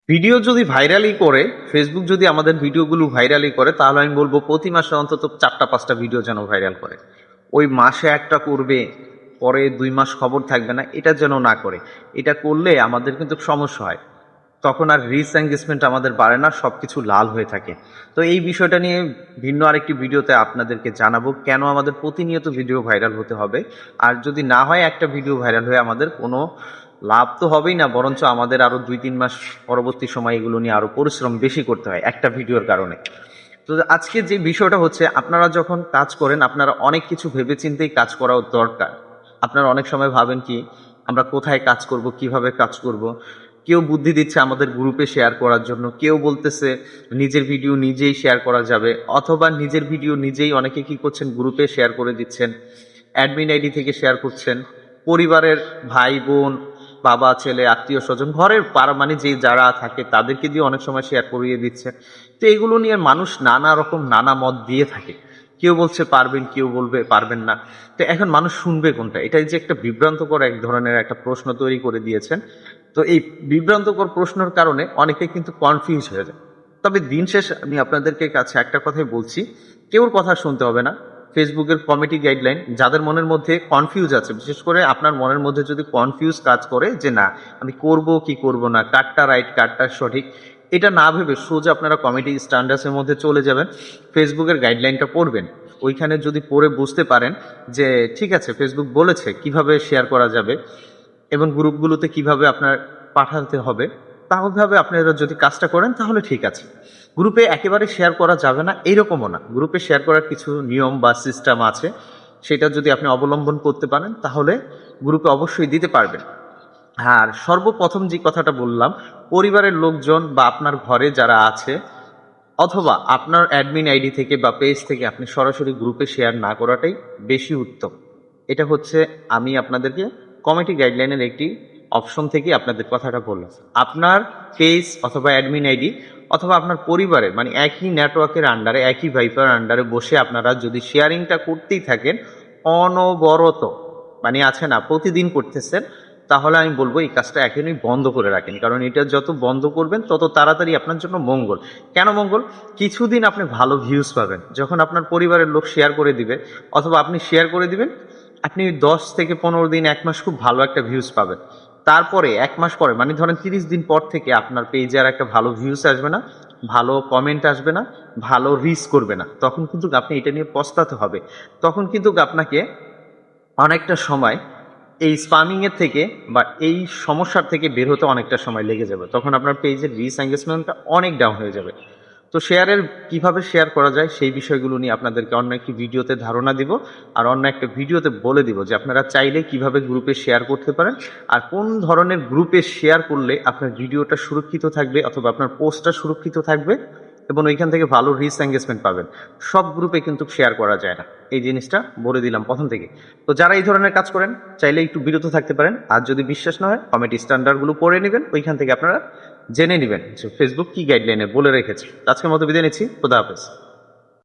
Video যদি ভাইরালই করে, Facebook যদি আমাদের ভিডিওগুলো ভাইরালই করে, তাহলে আমি বলবো প্রতি মাসে অন্তত 4টা 5টা ভিডিও যেন ভাইরাল করে। ওই মাসে একটা করবে, পরে 2 মাস খবর থাকবে না, এটা যেন না করে। এটা করলে আমাদের কিন্তু সমস্যা হয়, তখন আর রিচ এঙ্গেজমেন্ট আমাদের বাড়ে না, সবকিছু লাল হয়ে থাকে। তো এই বিষয়টা নিয়ে ভিন্ন আরেকটি ভিডিওতে আপনাদেরকে জানাবো কেন আমাদের প্রতিনিয়ত ভিডিও ভাইরাল হতে হবে। আর যদি না হয় একটা ভিডিও ভাইরাল হয়ে আমাদের কোনো লাভ তো হবেই না, বরঞ্চ আমাদের আরো 2-3 মাস পরবর্তী সময় এগুলো নিয়ে আরো পরিশ্রম বেশি করতে হয় একটা ভিডিওর কারণে। তো আজকে যে বিষয়টা হচ্ছে, আপনারা যখন কাজ করেন আপনারা অনেক কিছু ভেবেচিন্তেই কাজ করা দরকার। আপনারা অনেক সময় ভাবেন কি, আমরা কোথায় কাজ করব, কিভাবে কাজ করব। কেউ বুদ্ধি দিচ্ছে আমাদের গ্রুপে শেয়ার করার জন্য, কেউ বলতেছে নিজের ভিডিও নিজেই শেয়ার করা যাবে, অথবা নিজের ভিডিও নিজেই অনেকে কি করছেন গ্রুপে শেয়ার করে দিচ্ছেন, অ্যাডমিন আইডি থেকে শেয়ার করছেন, পরিবারের ভাই বোন, বাবা ছেলে আত্মীয় স্বজন, ঘরের মানে যে যারা থাকে তাদেরকে দিয়ে অনেক সময় শেয়ার করিয়ে দিচ্ছে। তো এগুলো নিয়ে মানুষ নানা রকম নানা মত দিয়ে থাকে। কেউ বলছে পারবেন, কেউ বলবে পারবেন না। তো এখন মানুষ শুনবে কোনটা? এটাই যে একটা বিভ্রান্তকর এক ধরনের একটা প্রশ্ন তৈরি করে দিয়েছেন। তো এই বিভ্রান্তকর প্রশ্নের কারণে অনেকে কিন্তু কনফিউজ হয়ে যায়। তবে দিন শেষ আমি আপনাদেরকে কাছে একটা কথাই বলছি, কেউর কথা শুনতে হবে না। ফেসবুকের কমিটি গাইডলাইন, যাদের মনের মধ্যে কনফিউজ আছে, বিশেষ করে আপনার মনের মধ্যে যদি কনফিউজ কাজ করে যে না আমি করব কি করব না, কারটা রাইট কারটা সঠিক, এটা না ভেবে সোজা আপনারা কমিটি স্ট্যান্ডার্ডসের মধ্যে চলে যাবেন, ফেসবুকের গাইডলাইনটা পড়বেন। ওইখানে যদি পড়ে বুঝতে পারেন যে ঠিক আছে ফেসবুক বলেছে কিভাবে শেয়ার করা যাবে এবং গ্রুপগুলোতে কিভাবে আপনার পাঠাতে হবে, তাহলে আপনারা যদি কাজটা করেন তাহলে ঠিক আছে। গ্রুপে একেবারে শেয়ার করা যাবে না এরকমও না, গ্রুপে শেয়ার করার কিছু নিয়ম বা সিস্টেম আছে, সেটা যদি আপনি অবলম্বন করতে পারেন তাহলে গ্রুপে অবশ্যই দিতে পারবেন। আর সর্বপ্রথম যে কথাটা বললাম, পরিবারের লোকজন বা আপনার ঘরে যারা আছে, অথবা আপনার অ্যাডমিন আইডি থেকে বা পেজ থেকে আপনি সরাসরি গ্রুপে শেয়ার না করাটাই বেশি উত্তম। এটা হচ্ছে আমি আপনাদেরকে কমিটি গাইডলাইনের একটি অপশন থেকে আপনাদের কথাটা বললাম। আপনার পেজ অথবা অ্যাডমিন আইডি অথবা আপনার পরিবারের মানে একই নেটওয়ার্কের আন্ডারে, একই ভাইপার আন্ডারে বসে আপনারা যদি শেয়ারিংটা করতেই থাকেন অনবরত, মানে আছে না প্রতিদিন করতেছেন, তাহলে আমি বলবো এই কাজটা এখনই বন্ধ করে রাখেন। কারণ এটা যত বন্ধ করবেন তত তাড়াতাড়ি আপনার জন্য মঙ্গল। কেন মঙ্গল? কিছুদিন আপনি ভালো ভিউজ পাবেন, যখন আপনার পরিবারের লোক শেয়ার করে দিবে অথবা আপনি শেয়ার করে দিবেন, আপনি 10 থেকে 15 দিন 1 মাস খুব ভালো একটা ভিউজ পাবেন। তারপরে 1 মাস পরে মানে ধরেন 30 দিন পর থেকে আপনার পেজে আর একটা ভালো ভিউজ আসবে না, ভালো কমেন্ট আসবে না, ভালো রিচ করবে না। তখন কিন্তু আপনি এটা নিয়ে পস্তাতে হবে। তখন কিন্তু আপনাকে অনেকটা সময় এই স্পামিং এর থেকে বা এই সমস্যার থেকে বের হতে অনেকটা সময় লেগে যাবে। তখন আপনার পেজের রিচ এঙ্গেজমেন্টটা অনেক ডাউন হয়ে যাবে। তো শেয়ারের কিভাবে শেয়ার করা যায় সেই বিষয়গুলো নিয়ে আপনাদেরকে অন্য একটি ভিডিওতে ধারণা দিব, আর অন্য একটা ভিডিওতে বলে দিব যে আপনারা চাইলে কিভাবে গ্রুপে শেয়ার করতে পারেন, আর কোন ধরনের গ্রুপে শেয়ার করলে আপনার ভিডিওটা সুরক্ষিত থাকবে অথবা আপনার পোস্টটা সুরক্ষিত থাকবে এবং ওইখান থেকে ভালো রিচ এঙ্গেজমেন্ট পাবেন। সব গ্রুপে কিন্তু শেয়ার করা যায় না, এই জিনিসটা বলে দিলাম প্রথম থেকে। তো যারা এই ধরনের কাজ করেন চাইলে একটু বিরত থাকতে পারেন, আর যদি বিশ্বাস না হয় কমিটি স্ট্যান্ডার্ডগুলো পড়ে নেবেন, ওইখান থেকে আপনারা জেনে নেবেন যে ফেসবুক কি গাইডলাইনে বলে রেখেছে। আজকের মতো বিদায় নিচ্ছি, খোদা হাফেজ।